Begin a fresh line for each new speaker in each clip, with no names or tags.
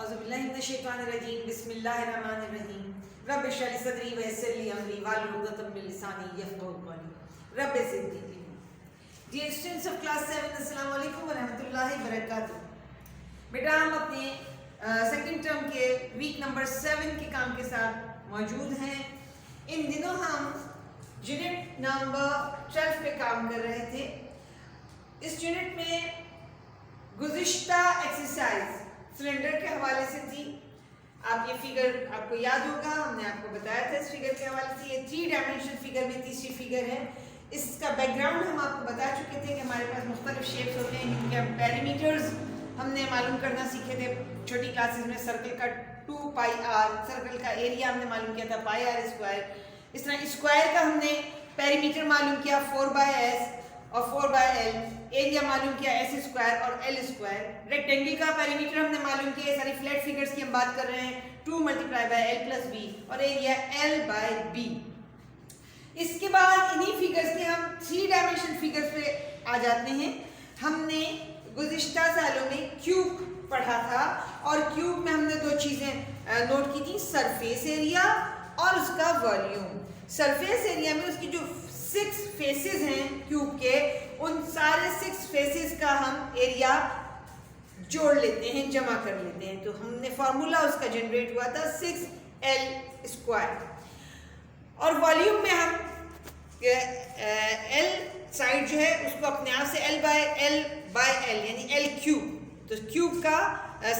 औज़ुबिल्लाहिमिनश्शैतानिर्रजीम बिस्मिल्लाहिर्रहमानिर्रहीम रब्बि इश्रह ली सदरी व यस्सिर ली अमरी वाहलुल उक़दतम मिन लिसानी यफ़क़हू क़ौली rabbi ज़िदनी इल्मा। Dear students of class 7, अस्सलाम वालेकुम व रहमतुल्लाहि व बरकातुहू। बेटा हम अपने सेकंड टर्म के वीक नंबर 7 के काम के साथ मौजूद हैं। इन दिनों हम यूनिट नंबर 12 पे काम कर रहे थे। इस यूनिट में गुज़िश्ता एक्सरसाइज सिलेंडर के हवाले से थी। आप ये फिगर आपको याद होगा, हमने आपको बताया था इस फिगर के हवाले से। ये 3 डायमेंशनल फिगर में तीसरी फिगर है। इसका बैकग्राउंड हम आपको बता चुके थे कि हमारे पास मुख्तलिफ शेप्स होते हैं जिनके हम पैरामीटर्स हमने मालूम करना सीखे थे छोटी क्लासेस में। सर्कल का 2 पाई आर, सर्कल का एरिया हमने मालूम किया था पाई आर स्क्वायर। इस तरह स्क्वायर का हमने पैरामीटर मालूम किया 4/s और 4/l, एरिया मालूम किया s स्क्वायर और l स्क्वायर। रेक्टेंगल का पैरामीटर हमने मालूम किया, सारी फ्लैट फिगर्स की हम बात कर रहे हैं, 2 × l + b और एरिया l/b। इसके बाद इन्हीं फिगर्स के हम 3 डायमेंशनल फिगर्स पे आ जाते हैं। हमने गुज़िश्ता सालों में क्यूब पढ़ा था और क्यूब में हमने 2 चीज़ें नोट की थी, सरफेस एरिया और उसका वॉल्यूम। सरफेस एरिया में उसकी जो 6 फेसेस हैं क्यूब के, उन सारे 6 फेसेस का हम एरिया जोड़ लेते हैं, जमा कर लेते हैं। तो हमने फार्मूला उसका जनरेट हुआ था 6l²। और वॉल्यूम में हम l साइड जो है उसको अपने आप से l/l यानी l³ तो क्यूब का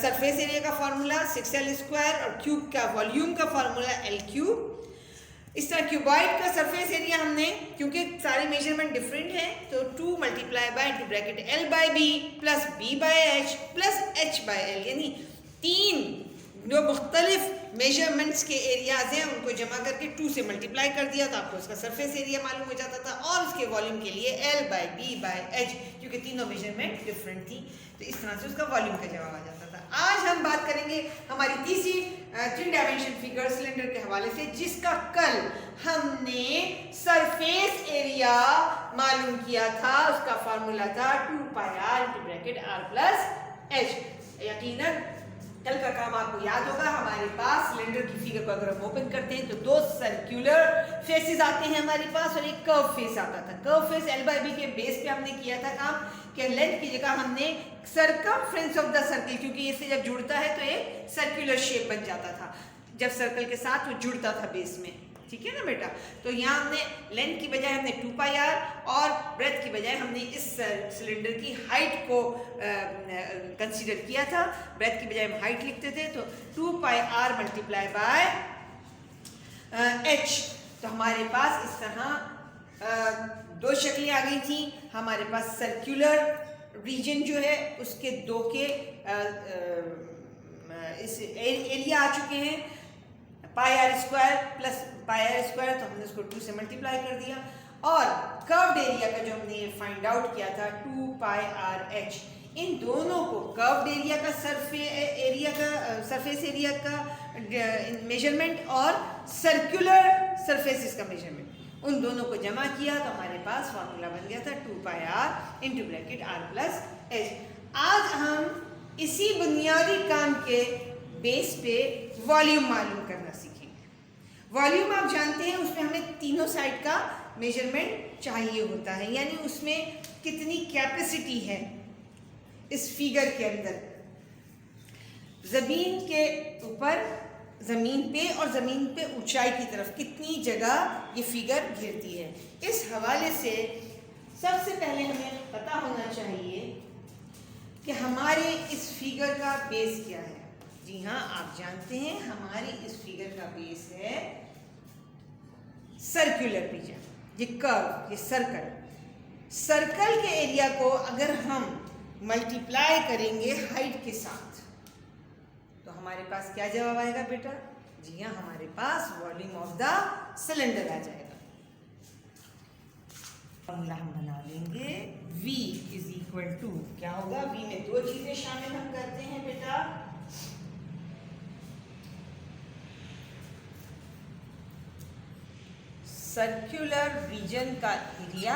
सरफेस एरिया का फार्मूला 6l² और क्यूब का वॉल्यूम का फार्मूला l³। इस तरह क्यूबॉइड का सरफेस एरिया हमने, क्योंकि सारे मेजरमेंट डिफरेंट हैं, तो 2 × l/b + b/h + h/l यानी 3 जो मुख्तलिफ मेजरमेंट्स के एरियाज हैं उनको जमा करके 2 से मल्टीप्लाई कर दिया तो आपको उसका सरफेस एरिया मालूम हो जाता था। और उसके वॉल्यूम के लिए l/b/h, क्योंकि तीनों मेजरमेंट डिफरेंट थी, तो इस तरह से उसका वॉल्यूम का जवाब आ जाता था। आज हम बात करेंगे हमारी तीसरी 3 डायमेंशन फिगर सिलेंडर के हवाले से, जिसका कल हमने सरफेस एरिया मालूम किया था। उसका फार्मूला था 2 पाई r + h। यकीनन कल का काम आपको याद होगा। हमारे पास सिलेंडर की फिगर को अगर हम ओपन करते हैं तो 2 सर्कुलर फेसेस आते हैं हमारे पास और एक कर्व फेस आता था। कर्व फेस l/b के बेस पे हमने किया था काम कि लेंथ की जगह हमने सरकमफ्रेंस ऑफ द सर्कल, क्योंकि इससे जब जुड़ता है तो एक सर्कुलर शेप बन जाता था जब सर्कल के साथ वो जुड़ता था बेस में, ठीक है ना बेटा। तो यहाँ हमने लेंथ की बजाय हमने 2 पाई r और ब्रेथ की बजाय हमने इस सिलेंडर की हाइट को कंसीडर किया था। ब्रेथ की बजाय हम हाइट लिखते थे, तो 2 पाई r × h। तो हमारे पास इस तरह 2 शक्लें आ गई थी। हमारे पास सर्कुलर रीजन जो है उसके 2 के इस एरिया आ चुके हैं, पाई r² + पाई r², तो हमने उसको 2 से मल्टीप्लाई कर दिया। और कर्व्ड एरिया का जो हमने फाइंड आउट किया था 2 पाई r/h, इन दोनों को कर्व्ड एरिया का सरफेस एरिया का मेजरमेंट और सर्कुलर सरफेसेस का मेजरमेंट, उन दोनों को जमा किया तो हमारे पास फार्मूला बन गया था 2 पाई r × r + h। आज हम इसी बुनियादी काम के बेस पे वॉल्यूम मालूम करना सीखेंगे। वॉल्यूम आप जानते हैं उसमें हमें तीनों साइड का मेजरमेंट चाहिए होता है, यानी उसमें कितनी कैपेसिटी है इस फिगर के अंदर, ज़मीन के ऊपर, ज़मीन पे और ज़मीन पे ऊंचाई की तरफ कितनी जगह ये फिगर घेरती है। इस हवाले से सबसे पहले हमें पता होना चाहिए कि हमारे इस फिगर का बेस क्या है। जी हाँ, आप जानते हैं हमारी इस फिगर का बेस है सर्कुलर रीजन, ये कर्व, ये सर्कल। सर्कल के एरिया को अगर हम मल्टीप्लाई करेंगे हाइट के साथ तो हमारे पास क्या जवाब आएगा बेटा? जी हाँ, हमारे पास वॉल्यूम ऑफ द सिलेंडर आ जाएगा। फॉर्मूला हम बना लेंगे V = क्या होगा? V में 2 चीजें शामिल हम करते हैं बेटा। सर्कुलर रीजन का एरिया,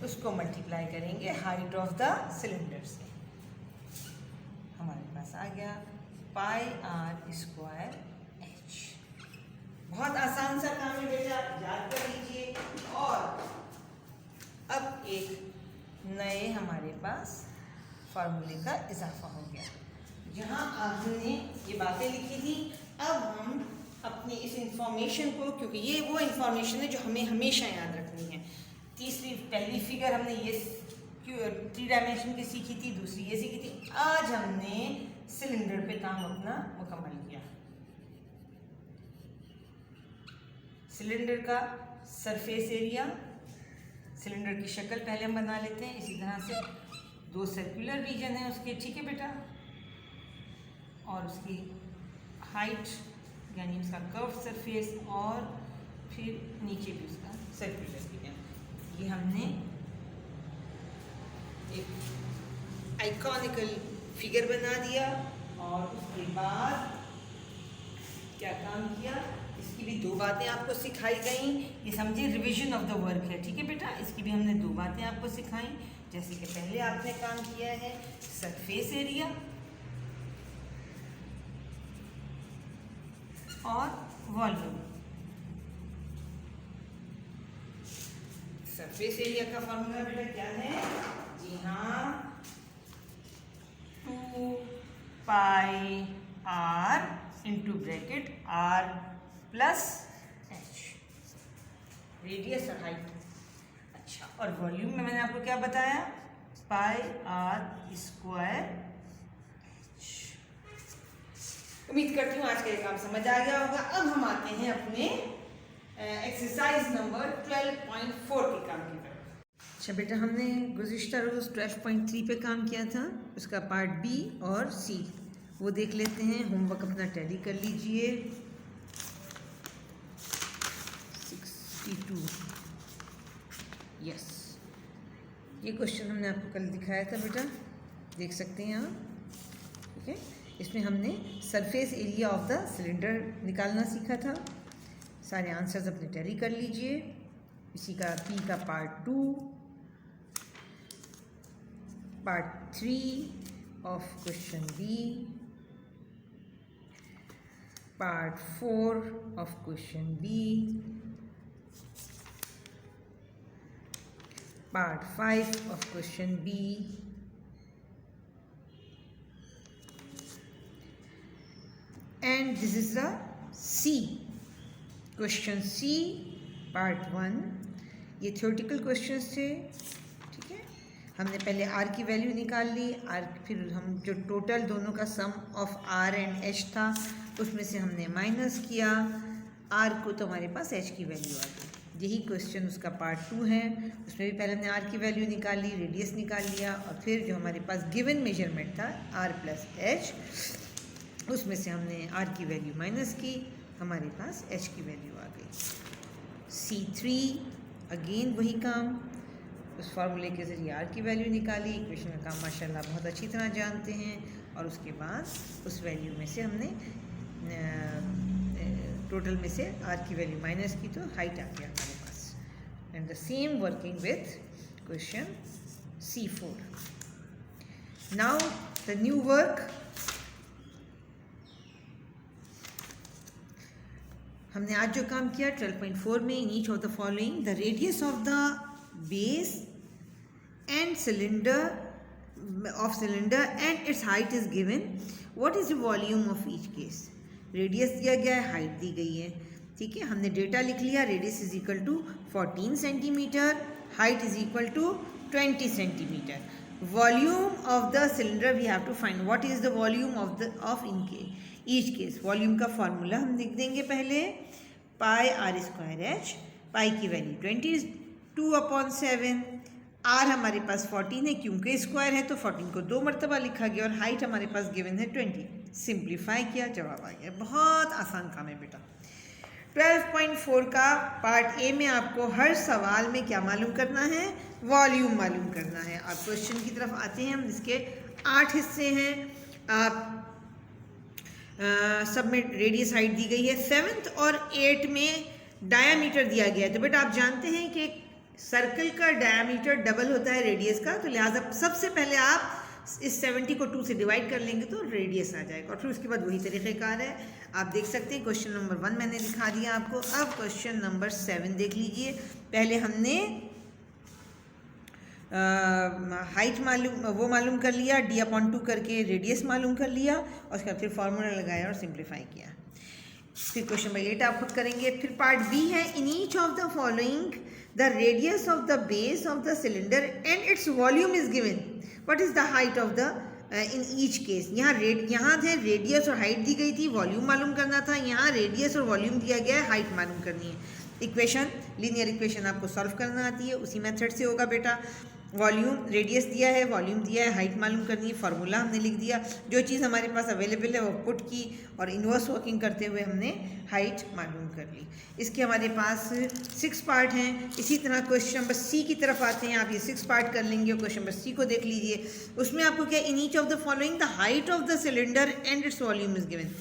उसको मल्टीप्लाई करेंगे हाइट ऑफ द सिलेंडर से, हमारे पास आ गया पाई आर स्क्वायर एच। बहुत आसान सा काम है बेटा, याद कर लीजिए। और अब एक नए हमारे पास फार्मूले का इजाफा हो गया। यहाँ हमने ये बातें लिखी थी, अब हम अपनी इस इंफॉर्मेशन को, क्योंकि ये वो इंफॉर्मेशन है जो हमें हमेशा याद रखनी है। पहली फिगर हमने ये 3 डायमेंशन की सीखी थी, दूसरी ये सीखी थी। आज हमने सिलेंडर पे काम अपना मुकम्मल किया। सिलेंडर का सरफेस एरिया, सिलेंडर की शक्ल पहले हम बना लेते हैं। इसी तरह से 2 सर्कुलर रीजन है उसके, ठीक है बेटा, और उसकी हाइट यानी उसका कर्व सरफेस, और फिर नीचे भी उसका सर्कुलर रीजन। ये हमने एक आइकॉनिकल फिगर बना दिया। और उसके बाद क्या काम किया, इसकी भी 2 बातें आपको सिखाई गई। ये समझिए रिवीजन ऑफ द वर्क है, ठीक है बेटा। इसकी भी हमने 2 बातें आपको सिखाई। जैसे कि पहले आपने काम किया है सरफेस एरिया और वॉल्यूम। सरफेस एरिया का फॉर्मूला बेटा क्या है? जी हाँ, 2 pi r into bracket r plus h, radius और हाइट। अच्छा, और वॉल्यूम में मैंने आपको क्या बताया? Pi r square h. उम्मीद करती हूँ आज का ये काम समझ आ गया होगा। अब हम आते हैं अपने एक्सरसाइज नंबर 12.4 के काम की तरफ। अच्छा बेटा, हमने गुज़िश्ता रोज़ 12.3 पे काम किया था, उसका पार्ट बी और सी वो देख लेते हैं। होमवर्क अपना टैली कर लीजिए। 62, यस, ये क्वेश्चन हमने आपको कल दिखाया था बेटा, देख सकते हैं आप, ठीक है। इसमें हमने surface area of the cylinder निकालना सीखा था। सारे आंसर्स अपने टैली कर लीजिए। इसी का पी का part 2, part 3 of question B, part 4 of question B, part 5 of question B, and this is the C, question C part 1। ये theoretical questions थे, ठीक है। हमने पहले R की वैल्यू निकाल ली, फिर हम जो टोटल दोनों का सम ऑफ R एंड H था उसमें से हमने माइनस किया R को, तो हमारे पास H की वैल्यू आ गई। यही क्वेश्चन उसका पार्ट 2 है, उसमें भी पहले हमने R की वैल्यू निकाल ली, रेडियस निकाल लिया, और फिर जो हमारे पास गिवन मेजरमेंट था R प्लस H, उसमें से हमने R की वैल्यू माइनस की, हमारे पास H की वैल्यू आ गई। C3 अगेन वही काम, उस फार्मूले के ज़रिए R की वैल्यू निकाली। इक्वेशन का काम माशाल्लाह बहुत अच्छी तरह जानते हैं। और उसके बाद उस वैल्यू में से हमने टोटल में से R की वैल्यू माइनस की, तो हाइट आ गया हमारे पास। And the same working with question C4। Now the new work, हमने आज जो काम किया 12.4 में, in each of the following the radius of the base and cylinder of cylinder and its height is given, what is the volume of each case. Radius दिया गया है, height दी गई है, ठीक है। हमने डेटा लिख लिया, radius is equal to 14 centimetre, height is equal to 20 centimetre. Volume of the cylinder we have to find, what is the volume of इनके ईच केस। वॉल्यूम का फॉर्मूला हम लिख देंगे पहले, pi r square h, pi की value 22/7, are हमारे पास 14 है, क्योंकि स्क्वायर है तो 14 को 2 मरतबा लिखा गया, और हाइट हमारे पास गिवन है 20। सिंप्लीफाई किया, जवाब आ गया। बहुत आसान काम है बेटा। 12.4 का पार्ट ए में आपको हर सवाल में क्या मालूम करना है? वॉल्यूम मालूम करना है। अब क्वेश्चन की तरफ आते हैं हम। इसके 8 हिस्से हैं। आप सब में रेडियस हाइट दी गई है। 7th और 8 में डायामीटर दिया गया है। तो बेटा आप जानते हैं कि सर्कल का डायामीटर डबल होता है रेडियस का, तो लिहाजा सबसे पहले आप इस 70 को 2 से डिवाइड कर लेंगे तो रेडियस आ जाएगा। और फिर उसके बाद वही तरीक़ेकार है, आप देख सकते हैं। क्वेश्चन नंबर 1 मैंने दिखा दिया आपको। अब क्वेश्चन नंबर 7 देख लीजिए। पहले हमने हाइट मालूम कर लिया, d/2 करके रेडियस मालूम कर लिया, और उसके बाद फिर फार्मूला लगाया और सिंप्लीफाई किया। फिर क्वेश्चन नंबर 8 आप खुद करेंगे। फिर पार्ट बी है, इन each of the following the radius of the base of the cylinder and its volume is given, what is the height of the in each case. यहाँ थे radius और height दी गई थी, वॉल्यूम मालूम करना था। यहाँ रेडियस और वॉल्यूम दिया गया है, हाइट मालूम करनी है। इक्वेशन, लीनियर इक्वेशन आपको सॉल्व करना आती है, उसी मेथड से होगा बेटा। वॉल्यूम, रेडियस दिया है, वॉल्यूम दिया है, हाइट मालूम करनी है, फार्मूला हमने लिख दिया। जो चीज़ हमारे पास अवेलेबल है वो पुट की, और इन्वर्स वर्किंग करते हुए हमने हाइट मालूम कर ली। इसके हमारे पास 6 पार्ट हैं। इसी तरह क्वेश्चन नंबर सी की तरफ आते हैं। आप ये 6 पार्ट कर लेंगे। क्वेश्चन नंबर सी को देख लीजिए। उसमें आपको क्या, इन each of the following the height of the cylinder and its volume is given.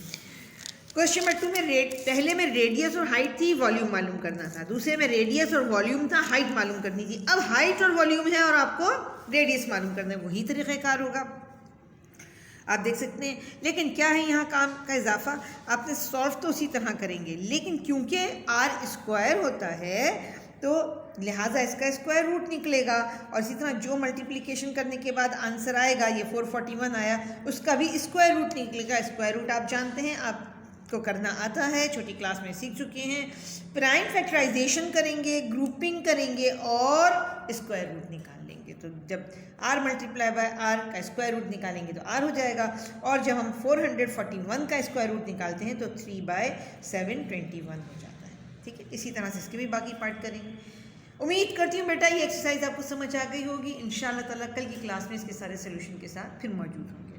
Question number 2 में पहले में रेडियस और हाइट थी, वॉल्यूम मालूम करना था। दूसरे में रेडियस और वॉल्यूम था, हाइट मालूम करनी थी। अब हाइट और वॉल्यूम है और आपको रेडियस मालूम करना है, वही तरीक़ेकार होगा, आप देख सकते हैं। लेकिन क्या है यहाँ काम का इजाफा, आपने सॉल्व तो उसी तरह करेंगे, लेकिन क्योंकि r स्क्वायर होता है तो लिहाजा इसका स्क्वायर रूट निकलेगा, और इसी तरह जो मल्टीप्लिकेशन करने के बाद आंसर आएगा, ये 441 आया, उसका भी स्क्वायर रूट निकलेगा। स्क्वायर रूट आप जानते हैं, आपको करना आता है, छोटी क्लास में सीख चुके हैं। प्राइम फैक्टराइजेशन करेंगे, ग्रुपिंग करेंगे और स्क्वायर रूट निकाल लेंगे। तो जब r मल्टीप्लाई बाय r का स्क्वायर रूट निकालेंगे तो r हो जाएगा, और जब हम 441 का स्क्वायर रूट निकालते हैं तो 3/721 हो जाता है। ठीक है, इसी तरह से इसके भी बाकी पार्ट करेंगे। उम्मीद करती हूँ बेटा ये एक्सरसाइज आपको समझ आ गई होगी। इंशाअल्लाह ताला कल की क्लास में इसके सारे सोल्यूशन के साथ फिर मौजूद होंगे।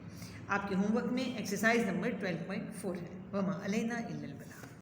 आपके होमवर्क में एक्सरसाइज नंबर 12.4 है। वमा अलैना इल्लल बलाग।